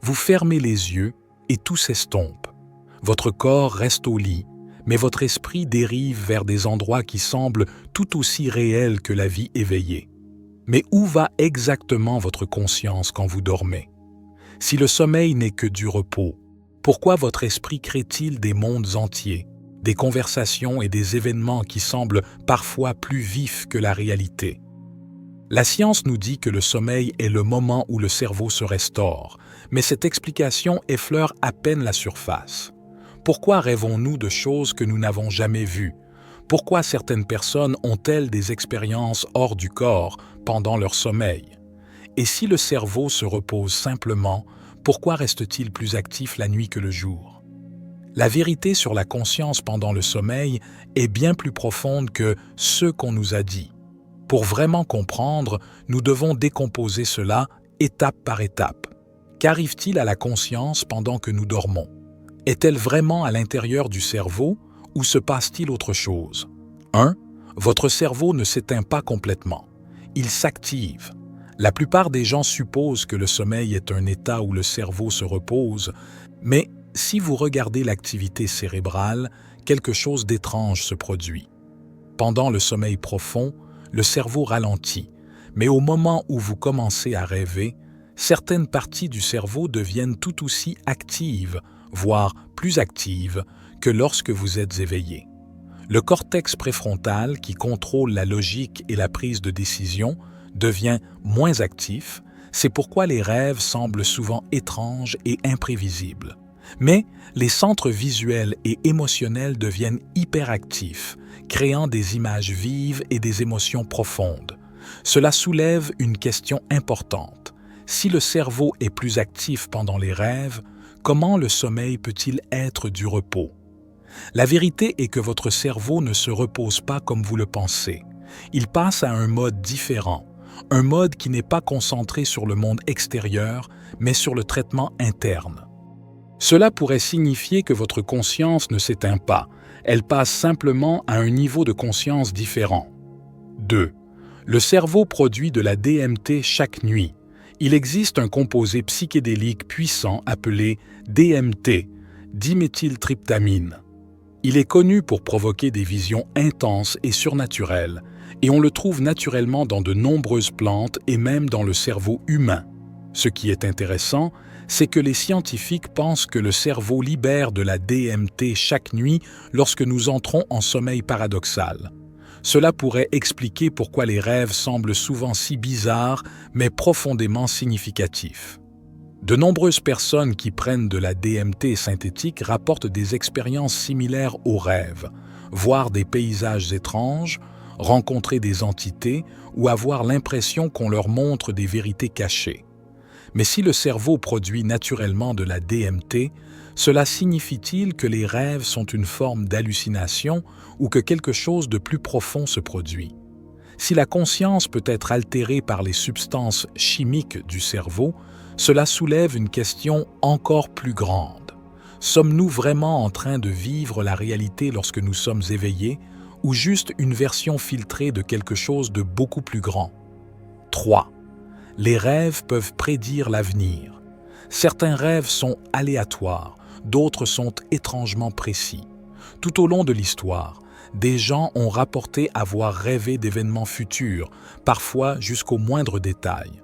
Vous fermez les yeux et tout s'estompe. Votre corps reste au lit, mais votre esprit dérive vers des endroits qui semblent tout aussi réels que la vie éveillée. Mais où va exactement votre conscience quand vous dormez? Si le sommeil n'est que du repos, pourquoi votre esprit crée-t-il des mondes entiers, des conversations et des événements qui semblent parfois plus vifs que la réalité? La science nous dit que le sommeil est le moment où le cerveau se restaure, mais cette explication effleure à peine la surface. Pourquoi rêvons-nous de choses que nous n'avons jamais vues? Pourquoi certaines personnes ont-elles des expériences hors du corps pendant leur sommeil? Et si le cerveau se repose simplement, pourquoi reste-t-il plus actif la nuit que le jour? La vérité sur la conscience pendant le sommeil est bien plus profonde que ce qu'on nous a dit. Pour vraiment comprendre, nous devons décomposer cela étape par étape. Qu'arrive-t-il à la conscience pendant que nous dormons? Est-elle vraiment à l'intérieur du cerveau ou se passe-t-il autre chose? 1. Votre cerveau ne s'éteint pas complètement. Il s'active. La plupart des gens supposent que le sommeil est un état où le cerveau se repose, mais si vous regardez l'activité cérébrale, quelque chose d'étrange se produit. Pendant le sommeil profond, le cerveau ralentit, mais au moment où vous commencez à rêver, certaines parties du cerveau deviennent tout aussi actives, voire plus actives, que lorsque vous êtes éveillé. Le cortex préfrontal, qui contrôle la logique et la prise de décision, devient moins actif. C'est pourquoi les rêves semblent souvent étranges et imprévisibles. Mais les centres visuels et émotionnels deviennent hyperactifs, créant des images vives et des émotions profondes. Cela soulève une question importante. Si le cerveau est plus actif pendant les rêves, comment le sommeil peut-il être du repos? La vérité est que votre cerveau ne se repose pas comme vous le pensez. Il passe à un mode différent, un mode qui n'est pas concentré sur le monde extérieur, mais sur le traitement interne. Cela pourrait signifier que votre conscience ne s'éteint pas, elle passe simplement à un niveau de conscience différent. 2. Le cerveau produit de la DMT chaque nuit. Il existe un composé psychédélique puissant appelé DMT, diméthyltryptamine. Il est connu pour provoquer des visions intenses et surnaturelles, et on le trouve naturellement dans de nombreuses plantes et même dans le cerveau humain. Ce qui est intéressant, c'est que les scientifiques pensent que le cerveau libère de la DMT chaque nuit lorsque nous entrons en sommeil paradoxal. Cela pourrait expliquer pourquoi les rêves semblent souvent si bizarres, mais profondément significatifs. De nombreuses personnes qui prennent de la DMT synthétique rapportent des expériences similaires aux rêves, voir des paysages étranges, rencontrer des entités ou avoir l'impression qu'on leur montre des vérités cachées. Mais si le cerveau produit naturellement de la DMT, cela signifie-t-il que les rêves sont une forme d'hallucination ou que quelque chose de plus profond se produit? Si la conscience peut être altérée par les substances chimiques du cerveau, cela soulève une question encore plus grande. Sommes-nous vraiment en train de vivre la réalité lorsque nous sommes éveillés ou juste une version filtrée de quelque chose de beaucoup plus grand? 3. Les rêves peuvent prédire l'avenir. Certains rêves sont aléatoires, d'autres sont étrangement précis. Tout au long de l'histoire, des gens ont rapporté avoir rêvé d'événements futurs, parfois jusqu'au moindre détail.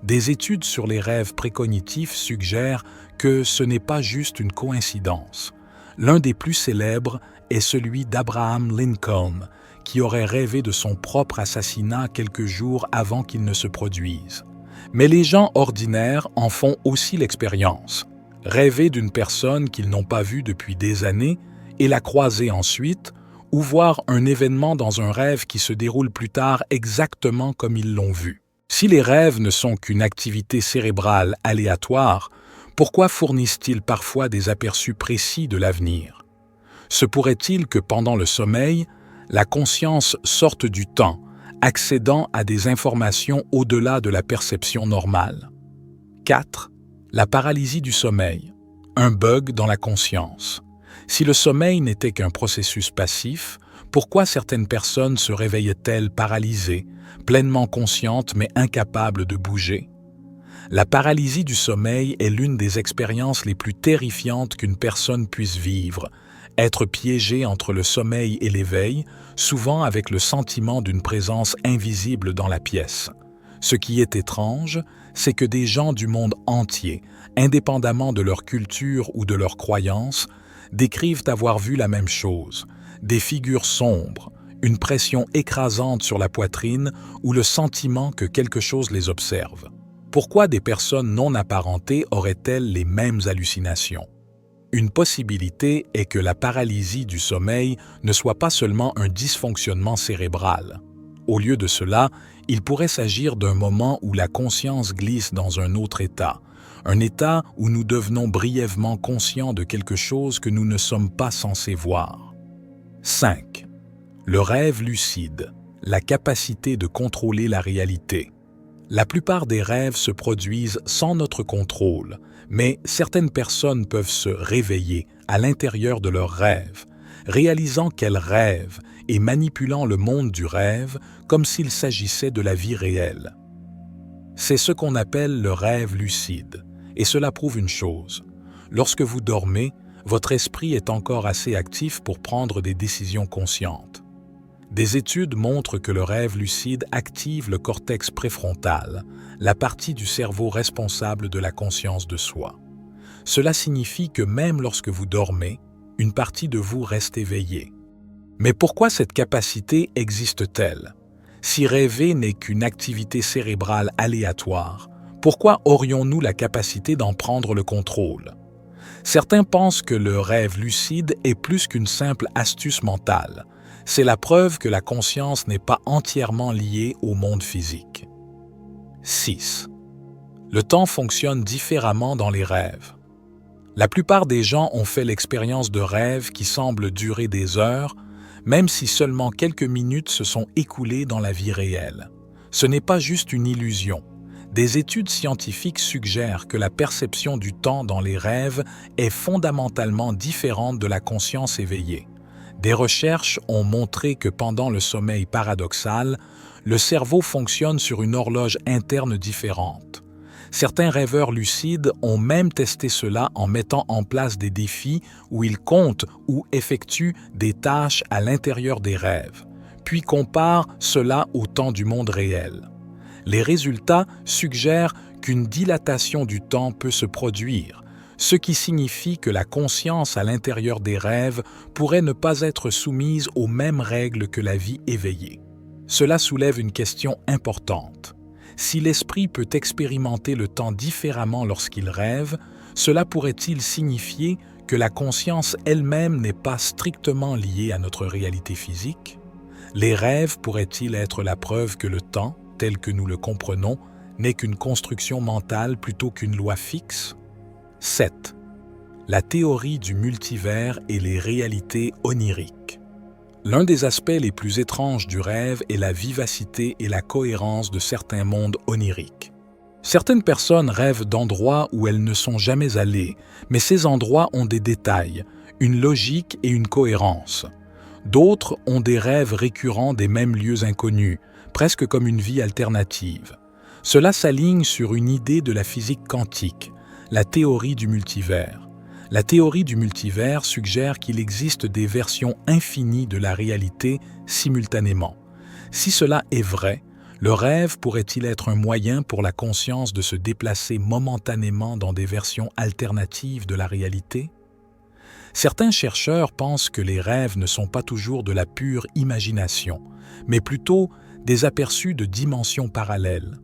Des études sur les rêves précognitifs suggèrent que ce n'est pas juste une coïncidence. L'un des plus célèbres est celui d'Abraham Lincoln, qui aurait rêvé de son propre assassinat quelques jours avant qu'il ne se produise. Mais les gens ordinaires en font aussi l'expérience. Rêver d'une personne qu'ils n'ont pas vue depuis des années et la croiser ensuite, ou voir un événement dans un rêve qui se déroule plus tard exactement comme ils l'ont vu. Si les rêves ne sont qu'une activité cérébrale aléatoire, pourquoi fournissent-ils parfois des aperçus précis de l'avenir? Se pourrait-il que pendant le sommeil, la conscience sorte du temps, accédant à des informations au-delà de la perception normale? 4. La paralysie du sommeil, un bug dans la conscience. Si le sommeil n'était qu'un processus passif, pourquoi certaines personnes se réveillaient-elles paralysées, pleinement conscientes mais incapables de bouger? La paralysie du sommeil est l'une des expériences les plus terrifiantes qu'une personne puisse vivre. Être piégé entre le sommeil et l'éveil, souvent avec le sentiment d'une présence invisible dans la pièce. Ce qui est étrange, c'est que des gens du monde entier, indépendamment de leur culture ou de leurs croyances, décrivent avoir vu la même chose, des figures sombres, une pression écrasante sur la poitrine ou le sentiment que quelque chose les observe. Pourquoi des personnes non apparentées auraient-elles les mêmes hallucinations? Une possibilité est que la paralysie du sommeil ne soit pas seulement un dysfonctionnement cérébral. Au lieu de cela, il pourrait s'agir d'un moment où la conscience glisse dans un autre état, un état où nous devenons brièvement conscients de quelque chose que nous ne sommes pas censés voir. 5. Le rêve lucide, la capacité de contrôler la réalité. La plupart des rêves se produisent sans notre contrôle, mais certaines personnes peuvent se réveiller à l'intérieur de leurs rêves, réalisant qu'elles rêvent et manipulant le monde du rêve comme s'il s'agissait de la vie réelle. C'est ce qu'on appelle le rêve lucide, et cela prouve une chose. Lorsque vous dormez, votre esprit est encore assez actif pour prendre des décisions conscientes. Des études montrent que le rêve lucide active le cortex préfrontal, la partie du cerveau responsable de la conscience de soi. Cela signifie que même lorsque vous dormez, une partie de vous reste éveillée. Mais pourquoi cette capacité existe-t-elle? Si rêver n'est qu'une activité cérébrale aléatoire, pourquoi aurions-nous la capacité d'en prendre le contrôle? Certains pensent que le rêve lucide est plus qu'une simple astuce mentale. C'est la preuve que la conscience n'est pas entièrement liée au monde physique. 6. Le temps fonctionne différemment dans les rêves. La plupart des gens ont fait l'expérience de rêves qui semblent durer des heures, même si seulement quelques minutes se sont écoulées dans la vie réelle. Ce n'est pas juste une illusion. Des études scientifiques suggèrent que la perception du temps dans les rêves est fondamentalement différente de la conscience éveillée. Des recherches ont montré que pendant le sommeil paradoxal, le cerveau fonctionne sur une horloge interne différente. Certains rêveurs lucides ont même testé cela en mettant en place des défis où ils comptent ou effectuent des tâches à l'intérieur des rêves, puis comparent cela au temps du monde réel. Les résultats suggèrent qu'une dilatation du temps peut se produire, ce qui signifie que la conscience à l'intérieur des rêves pourrait ne pas être soumise aux mêmes règles que la vie éveillée. Cela soulève une question importante. Si l'esprit peut expérimenter le temps différemment lorsqu'il rêve, cela pourrait-il signifier que la conscience elle-même n'est pas strictement liée à notre réalité physique? Les rêves pourraient-ils être la preuve que le temps, tel que nous le comprenons, n'est qu'une construction mentale plutôt qu'une loi fixe? 7. La théorie du multivers et les réalités oniriques. L'un des aspects les plus étranges du rêve est la vivacité et la cohérence de certains mondes oniriques. Certaines personnes rêvent d'endroits où elles ne sont jamais allées, mais ces endroits ont des détails, une logique et une cohérence. D'autres ont des rêves récurrents des mêmes lieux inconnus, presque comme une vie alternative. Cela s'aligne sur une idée de la physique quantique, la théorie du multivers. La théorie du multivers suggère qu'il existe des versions infinies de la réalité simultanément. Si cela est vrai, le rêve pourrait-il être un moyen pour la conscience de se déplacer momentanément dans des versions alternatives de la réalité? Certains chercheurs pensent que les rêves ne sont pas toujours de la pure imagination, mais plutôt des aperçus de dimensions parallèles.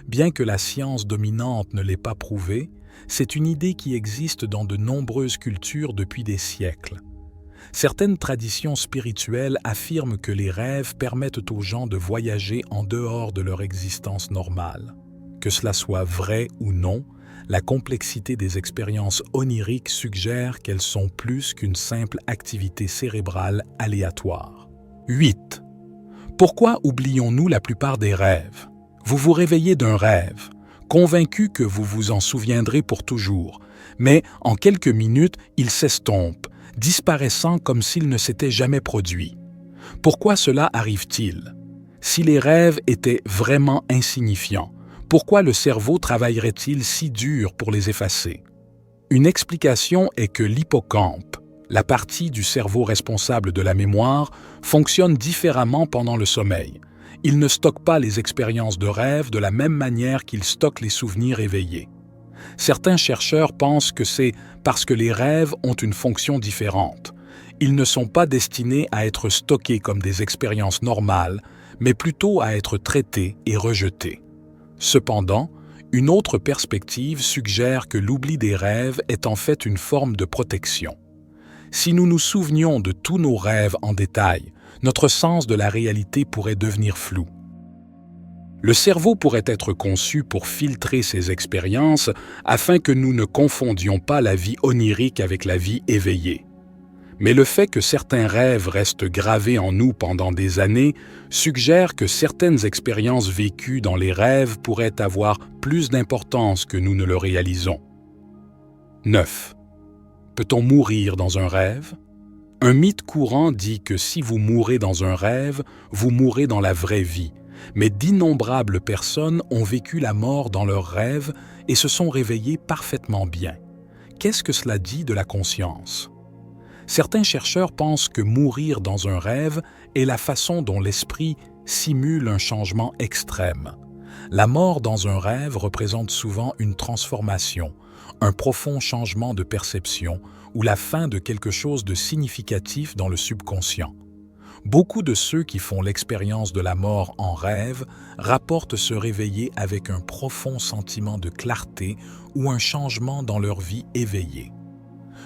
Bien que la science dominante ne l'ait pas prouvé, c'est une idée qui existe dans de nombreuses cultures depuis des siècles. Certaines traditions spirituelles affirment que les rêves permettent aux gens de voyager en dehors de leur existence normale. Que cela soit vrai ou non, la complexité des expériences oniriques suggère qu'elles sont plus qu'une simple activité cérébrale aléatoire. 8. Pourquoi oublions-nous la plupart des rêves? Vous vous réveillez d'un rêve, convaincu que vous vous en souviendrez pour toujours, mais en quelques minutes, il s'estompe, disparaissant comme s'il ne s'était jamais produit. Pourquoi cela arrive-t-il? Si les rêves étaient vraiment insignifiants, Pourquoi le cerveau travaillerait-il si dur pour les effacer? Une explication est que l'hippocampe, la partie du cerveau responsable de la mémoire, fonctionne différemment pendant le sommeil. Il ne stocke pas les expériences de rêve de la même manière qu'il stocke les souvenirs éveillés. Certains chercheurs pensent que c'est parce que les rêves ont une fonction différente. Ils ne sont pas destinés à être stockés comme des expériences normales, mais plutôt à être traités et rejetés. Cependant, une autre perspective suggère que l'oubli des rêves est en fait une forme de protection. Si nous nous souvenions de tous nos rêves en détail, notre sens de la réalité pourrait devenir flou. Le cerveau pourrait être conçu pour filtrer ces expériences afin que nous ne confondions pas la vie onirique avec la vie éveillée. Mais le fait que certains rêves restent gravés en nous pendant des années suggère que certaines expériences vécues dans les rêves pourraient avoir plus d'importance que nous ne le réalisons. 9. Peut-on mourir dans un rêve? Un mythe courant dit que si vous mourrez dans un rêve, vous mourrez dans la vraie vie, mais d'innombrables personnes ont vécu la mort dans leurs rêves et se sont réveillées parfaitement bien. Qu'est-ce que cela dit de la conscience? Certains chercheurs pensent que mourir dans un rêve est la façon dont l'esprit simule un changement extrême. La mort dans un rêve représente souvent une transformation, un profond changement de perception ou la fin de quelque chose de significatif dans le subconscient. Beaucoup de ceux qui font l'expérience de la mort en rêve rapportent se réveiller avec un profond sentiment de clarté ou un changement dans leur vie éveillée.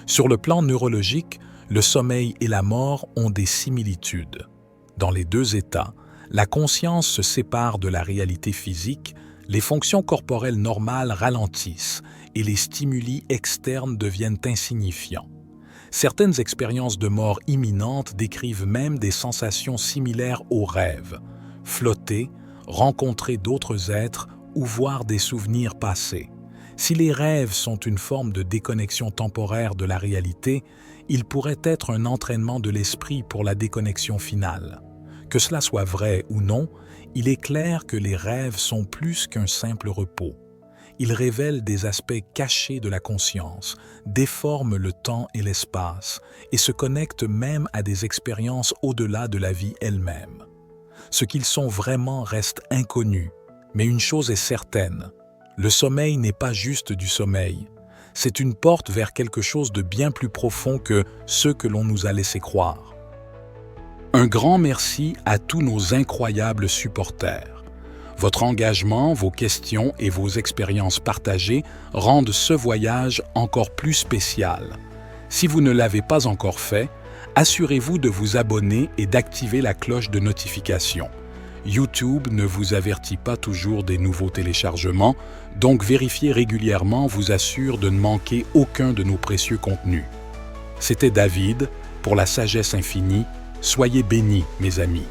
Sur le plan neurologique, le sommeil et la mort ont des similitudes. Dans les deux états, la conscience se sépare de la réalité physique, les fonctions corporelles normales ralentissent et les stimuli externes deviennent insignifiants. Certaines expériences de mort imminente décrivent même des sensations similaires aux rêves: flotter, rencontrer d'autres êtres ou voir des souvenirs passés. Si les rêves sont une forme de déconnexion temporaire de la réalité, ils pourraient être un entraînement de l'esprit pour la déconnexion finale. Que cela soit vrai ou non, il est clair que les rêves sont plus qu'un simple repos. Ils révèlent des aspects cachés de la conscience, déforment le temps et l'espace et se connectent même à des expériences au-delà de la vie elle-même. Ce qu'ils sont vraiment reste inconnu, mais une chose est certaine: le sommeil n'est pas juste du sommeil. C'est une porte vers quelque chose de bien plus profond que ce que l'on nous a laissé croire. Un grand merci à tous nos incroyables supporters. Votre engagement, vos questions et vos expériences partagées rendent ce voyage encore plus spécial. Si vous ne l'avez pas encore fait, assurez-vous de vous abonner et d'activer la cloche de notification. YouTube ne vous avertit pas toujours des nouveaux téléchargements, donc vérifier régulièrement vous assure de ne manquer aucun de nos précieux contenus. C'était David, pour la sagesse infinie. Soyez bénis, mes amis.